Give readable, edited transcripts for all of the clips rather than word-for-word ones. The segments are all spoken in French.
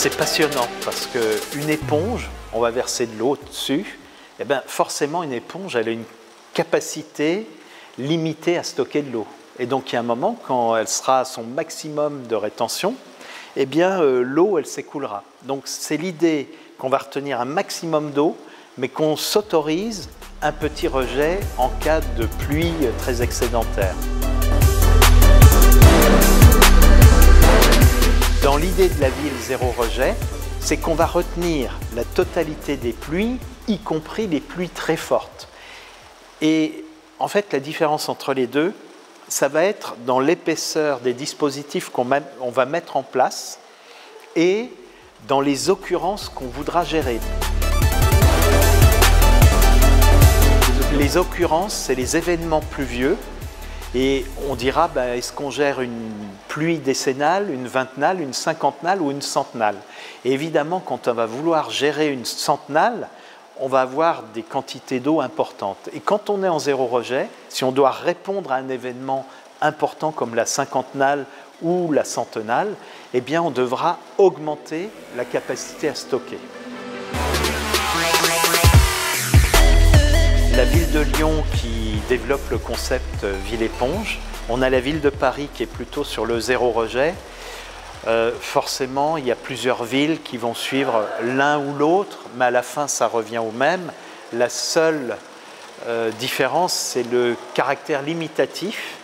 C'est passionnant parce qu'une éponge, on va verser de l'eau dessus, et bien forcément une éponge, elle a une capacité limitée à stocker de l'eau. Et donc il y a un moment, quand elle sera à son maximum de rétention, eh bien l'eau, elle s'écoulera. Donc c'est l'idée qu'on va retenir un maximum d'eau, mais qu'on s'autorise un petit rejet en cas de pluie très excédentaire. Dans l'idée de la ville zéro rejet, c'est qu'on va retenir la totalité des pluies, y compris les pluies très fortes. Et en fait, la différence entre les deux, ça va être dans l'épaisseur des dispositifs qu'on va mettre en place et dans les occurrences qu'on voudra gérer. Les occurrences, c'est les événements pluvieux. Et on dira, est-ce qu'on gère une pluie décennale, une vingtenale, une cinquantennale ou une centennale? Et évidemment, quand on va vouloir gérer une centennale, on va avoir des quantités d'eau importantes. Et quand on est en zéro rejet, si on doit répondre à un événement important comme la cinquantennale ou la centennale, eh bien on devra augmenter la capacité à stocker. La ville de Lyon qui développe le concept ville-éponge, on a la ville de Paris qui est plutôt sur le zéro rejet. Forcément, il y a plusieurs villes qui vont suivre l'un ou l'autre, mais à la fin, ça revient au même. La seule différence, c'est le caractère limitatif.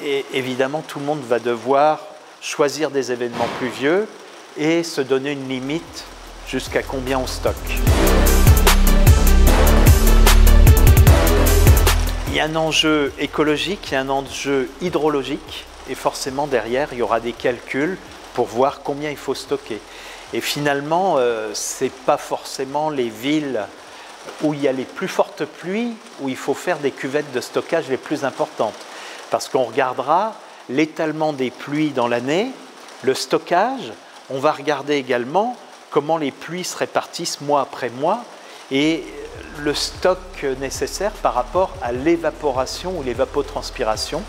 Et évidemment, tout le monde va devoir choisir des événements pluvieux et se donner une limite jusqu'à combien on stocke. Il y a un enjeu écologique, il y a un enjeu hydrologique et forcément derrière il y aura des calculs pour voir combien il faut stocker. Et finalement, ce n'est pas forcément les villes où il y a les plus fortes pluies où il faut faire des cuvettes de stockage les plus importantes. Parce qu'on regardera l'étalement des pluies dans l'année, le stockage, on va regarder également comment les pluies se répartissent mois après mois et le stock nécessaire par rapport à l'évaporation ou l'évapotranspiration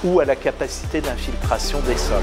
ou à la capacité d'infiltration des sols.